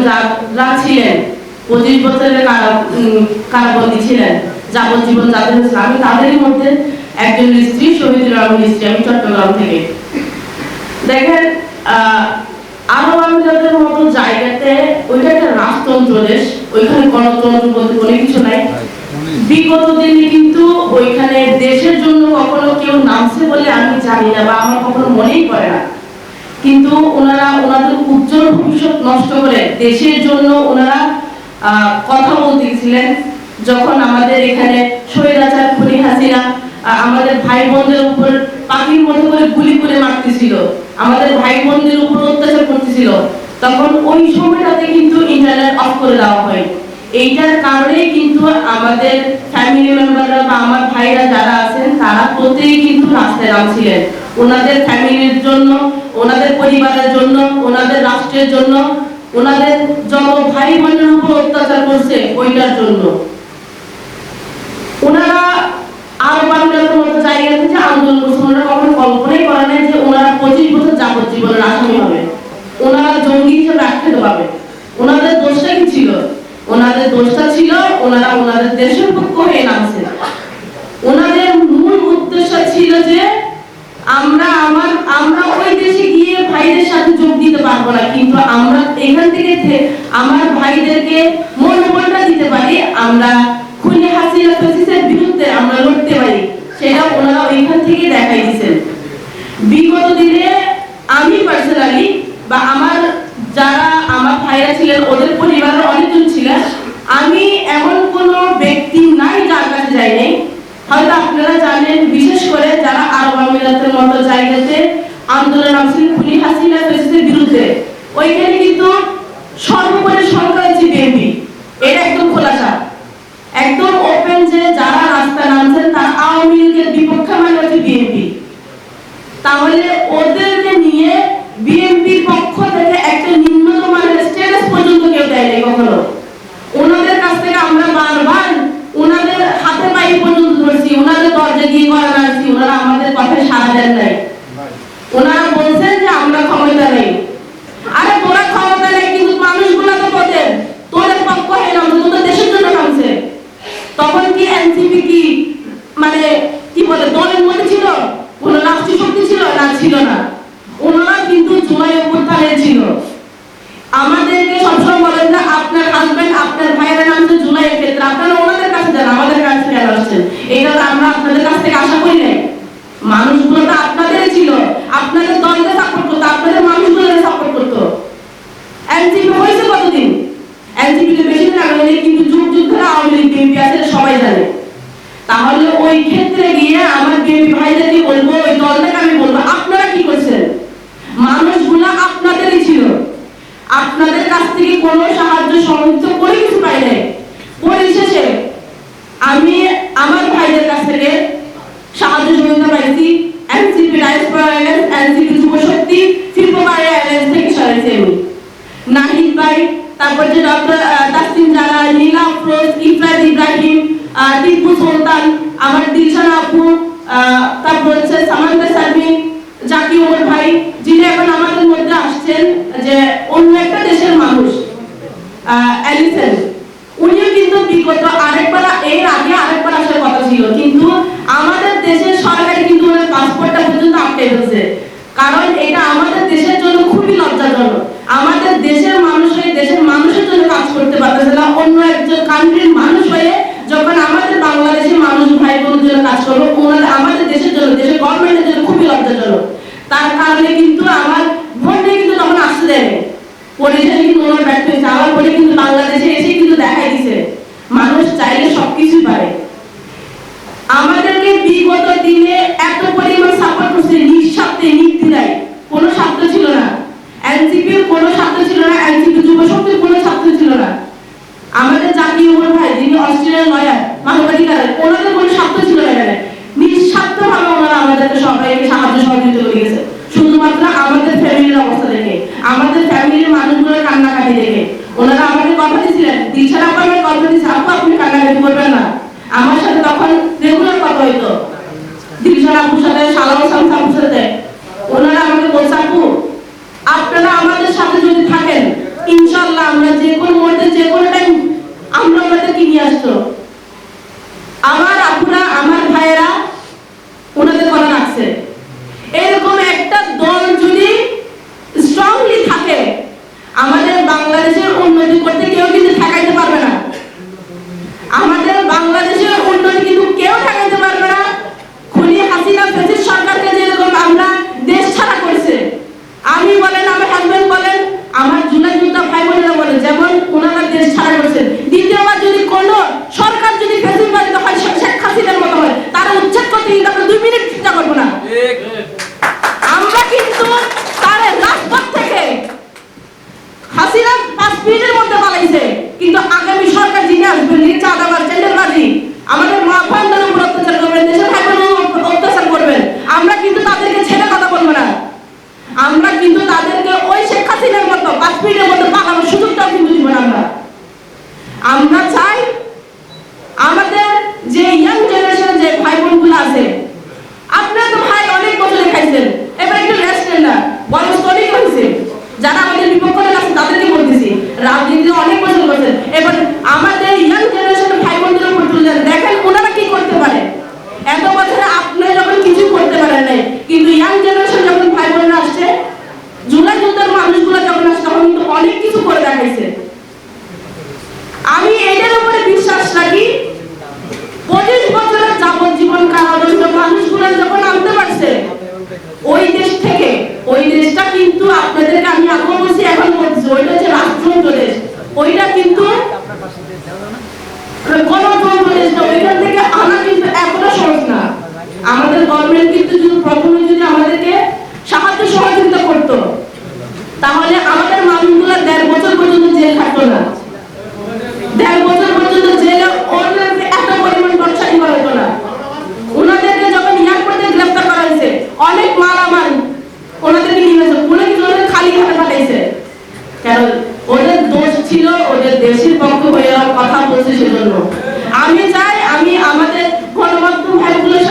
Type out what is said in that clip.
যারা ছিলেন 25 বছরের কারাবন্দী ছিলেন, যাবজ্জীবন যাদের হয়েছিল, আমি তাদেরই মধ্যে একজন স্ত্রী, শহীদুর রহমান স্ত্রী, আমি চট্টগ্রাম থেকে। দেখেন আরব আমিরাতের মতো জায়গাতে ওইটা একটা রাজতন্ত্র দেশ, ওইখানে গণতন্ত্র বলতে কোনো কিছু নাই। বিগত দিনে কিন্তু ওইখানে দেশের জন্য কখনো কেউ নামছে বলে আমি জানি না, বা আমার কখনো মনেই পড়ে না। কিন্তু ওনারা ওনাদের উজ্জ্বল ভবিষ্যৎ নষ্ট করে দেশের জন্য ওনারা কথা বলতেছিলেন। যখন আমাদের এখানে স্বৈরাচার খুনি হাসিনা আমাদের ভাই বোনদের উপর পাখির মতো করে গুলি করে মারতেছিল, আমাদের ভাই বোনদের উপর অত্যাচার করতেছিল, তখন ওই সময়টাতে কিন্তু ইন্টারনেট অফ করে দেওয়া হয়। এইটার কারণেই কিন্তু আমাদের ফ্যামিলি মেম্বাররা বা আমার ভাইরা যারা আছেন তারা প্রত্যেকেই কিন্তু রাস্তায় নামছিলেন, ওনাদের ফ্যামিলির জন্য, ওনাদের পরিবারের জন্য, ওনাদের রাষ্ট্রের জন্য, ওনাদের যত ভাই বোনের উপর অত্যাচার করছে ওইটার জন্য। ওনারা আরব আমিরাতের মতো জায়গাতে যে আন্দোলন করছে, ওনারা কখনো কল্পনাই করে নাই যে ওনারা 25 বছর যাবজ্জীবনের আসামি হবে, ওনারা জঙ্গি হিসেবে আখ্যায়িত পাবে। ওনাদের দোষটা কি ছিল? ওনাদের দোষটা ছিল ওনারা ওনাদের দেশের পক্ষ হয়ে নামছে। ওনাদের মূল উদ্দেশ্য ছিল যে আমরা ওই দেশে গিয়ে ভাইদের সাথে যোগ দিতে পারবো না, কিন্তু আমরা এখান থেকে আমার ভাইদেরকে মনোবলটা দিতে পারি, আমরা খুনি হাসিনা ফ্যাসিস্টের বিরুদ্ধে আমরা লড়তে পারি, সেটা ওনারা ওইখান থেকে দেখাই দিয়েছেন। বিগত দিনে আমি পার্সোনালি বা যারা আমার ভাইরা ছিলেন, ওদের পরিবারের অনেকজন ছিলেন, আমি এমন কোনো ব্যক্তি নাই যার কাছে যাই নাই। হয়তো আপনারা জানেন, বিশেষ করে যারা আরব আমিরাতের মতো জায়গাতে আন্দোলন নামছিলেন খুনি হাসিনা ফ্যাসিস্টের বিরুদ্ধে, ওইখানে কিন্তু সর্বোপরি সরকার হচ্ছে বিএনপি। এটা একদম খোলাসা, একদম ওপেন যে যারা রাস্তা নামছেন তারা আওয়ামী লীগের বিপক্ষে, মানে হচ্ছে বিএনপি। তাহলে ওদেরকে নিয়ে বিএনপির পক্ষ থেকে একটা নিম্নতম মানের স্ট্যাটাস পর্যন্ত কেউ দেয়নি কখনো। ওনাদের কাছ থেকে আমরা বারবার ওনাদের হাতে পায়ে পর্যন্ত ধরছি, ওনাদের দরজা গিয়ে করা নাড়ছি, ওনারা আমাদের কথায় সাড়া দেন নাই। ওনারা বলছেন যে আমরা ক্ষমতা নেই। আরে তোরা ক্ষমতা নেই, কিন্তু মানুষগুলো তো বলেন তোদের পক্ষ হয়ে নামছে, তোদের দেশের জন্য নামছে। তখন কি এনসিপি কি মানে কি বলে দলের মধ্যে ছিল? কোনো রাষ্ট্রীয় শক্তি ছিল না? ছিল না। ওনারা কিন্তু জুলাই অভ্যুত্থানে ছিল। আমাদেরকে সবসময় বলেন যে আপনার হাজবেন্ড, আপনার ভাইয়েরা নামছে জুলাইয়ের ক্ষেত্রে, আপনারা ওনাদের কাছে যান, আমাদের কাছে কেন আসছেন? এটা তো আমরা আপনাদের কাছ থেকে আশা করি নাই। মানুষগুলো তো আপনাদেরই ছিল, আপনাদের দলকে সাপোর্ট করতো, আপনাদের মানুষগুলোকে সাপোর্ট করতো। এনসিপি হয়েছে কতদিন? এনসিপি তো বেশি দিন আগে নেই, কিন্তু যুগ যুগ ধরে আওয়ামী লীগ বিএনপি আছে, সবাই জানে। তাহলে ওই ক্ষেত্রে গিয়ে আমার বিএনপি ভাইদেরকে বলবো, ওই দলটাকে আমি বলবো, আপনারা কি করছেন? মানুষগুলো আপনাদেরই ছিল, আপনাদের কাছ থেকে কোনো সাহায্য সহযোগিতা করে কিছু পাই নাই। পরিশেষে আমি আমার ভাইদের কাছ থেকে সাহায্য সহযোগিতা পাইছি এনসিপি ডায়াসপোরা অ্যালায়েন্স, এনসিপি যুব শক্তি, শিল্পবাড়ি অ্যালায়েন্স থেকে সরাইছি আমি। নাহিদ ভাই, তারপর যে ডক্টর তাসলিম জারা, নীলা আফরোজ, ইফরাত ইব্রাহিম, টিপু সুলতান, আমার দিলশান আপু, তারপর হচ্ছে সামান্তা সারমিন, জাকি ওমর ভাই, যিনি এখন আমাদের মধ্যে আসছেন, যে অন্য একটা দেশের মানুষ, অ্যালিসেন, উনিও কিন্তু বিগত এর আগে আরেকবার আসার কথা ছিল, কিন্তু আমাদের দেশের সরকার কিন্তু ওনার পাসপোর্টটা পর্যন্ত আটকে ফেলছে। কারণ এটা আমাদের দেশের জন্য খুবই লজ্জাজনক। আমাদের দেশের মানুষ হয়ে দেশের মানুষের জন্য কাজ করতে পারতেছে না, অন্য একজন কান্ট্রির মানুষ হয়ে যখন আমাদের বাংলাদেশের মানুষ ভাই বোনদের জন্য কাজ করবো, ওনারা আমাদের দেশের জন্য, দেশের গভর্নমেন্টের জন্য খুবই লজ্জাজনক। তার কারণে কিন্তু আমার ভোটে কিন্তু তখন আসতে দেয়নি, পরিশেষে কিন্তু ওনার ব্যর্থ হয়েছে। আমার পরে কিন্তু বাংলাদেশে এসে কিন্তু দেখাই দিছে মানুষ চাইলে সবকিছু পারে। আমাদেরকে বিগত দিনে এত পরিমাণ সাপোর্ট করছে, নিঃস্বার্থে, নির্দ্বিধায়, কোনো স্বার্থ ছিল না। এনসিপির কোনো স্বার্থ ছিল না, এনসিপি যুব শক্তির কোনো স্বার্থ ছিল না। আমাদের জাকি ওমর ভাই, যিনি অস্ট্রেলিয়ার লয়ার, মানবাধিকারের, ওনাদের কোনো স্বার্থ ছিল না। নিঃস্বার্থভাবে ওনারা আমাদেরকে সবাইকে সাহায্য সহযোগিতা করে গেছে, শুধুমাত্র আমাদের ফ্যামিলির অবস্থা দেখে, আমাদের ফ্যামিলির মানুষগুলোর কান্নাকাটি দেখে। ওনারা আমাকে কথা দিয়েছিলেন, দিলশান আপু আমাকে কথা দিয়েছে, আপু আপনি কান্নাকাটি করবেন না। আমার সাথে তখন রেগুলার কথা হইতো, দিলশান আপুর সাথে, সালাম আপুর সাথে। ওনারা আমাকে বলছে, আপু আপনারা আমাদের সাথে যদি থাকেন, ইনশাআল্লাহ আমরা হাসিনা 5 মিনিটের মধ্যে পালাইছে, কিন্তু আগামী সরকার যিনি আসবেন চাঁদাবাজ টেন্ডারবাজি আমাদের মা বোনদের উপর অত্যাচার করবেন, দেশের ভাইদের উপর অত্যাচার করবেন, আমরা কিন্তু তাদেরকে ছেড়ে কথা বলবো না। আমরা কিন্তু তাদেরকে ওই শেখ হাসিনার মতো 5 মিনিটের মধ্যে পালানোর সুযোগটাও কিন্তু দিব না। আমরা চাই আমাদের যে ইয়াং জেনারেশন যে ভাই বোনগুলো আছে, আপনারা তো ভাই অনেক বছর দেখাইছেন, এবার একটু রেস্ট নেন না, বয়স তো অনেক হয়েছে। যারা আমাদের বিপক্ষে আছে তাদেরকে বলতেছি, রাজনীতিতে অনেক বছর করছেন, এবার আমাদের ইয়াং জেনারেশনের ভাই বোনদের উপর তুলে দেন, দেখেন ওনারা কি করতে পারে। এত বছরে আপনি যখন কিছু করতে পারেন নাই, কিন্তু ইয়াং জেনারেশন যখন ভাই বোনরা আসছে, জুলাই যুদ্ধের মানুষগুলো যখন আসছে তখন কিন্তু অনেক কিছু করে দেখাইছে। আমি এটার উপরে বিশ্বাস রাখি, 25 বছরের যাবজ্জীবন কারাদণ্ড মানুষগুলো যখন আনতে পারছে ওই দেশ থেকে, ওই দেশটা কিন্তু আপনাদেরকে আমি আগে বলছি এখন বলছি, ওইটা হচ্ছে রাষ্ট্রযন্ত্র দেশ, ওইটা কিন্তু গণতন্ত্র দেশ না, ওইখান থেকে আনা কিন্তু এতটা সহজ না। আমাদের গভর্নমেন্ট কিন্তু যদি প্রথমে যদি আমাদেরকে সাহায্য সহযোগিতা করতো, তাহলে আমাদের মানুষগুলো 1.5 বছর পর্যন্ত জেল থাকতো না। 1.5 বছর পর্যন্ত জেলে ওনাদেরকে এত পরিমাণ টর্চারিং করা হতো না। ওনাদেরকে যখন এয়ারপোর্টে গ্রেফতার করা হয়েছে, অনেক মালামাল ওনাদেরকে নিয়ে গেছে, ওনাকে ওদের খালি হাতে পাঠাইছে, কারণ ওদের দোষ ছিল, ওদের দেশের পক্ষে হয়ে কথা বলছে সেজন্য। আমি চাই আমি আমাদের গণমাধ্যম ভাইগুলোর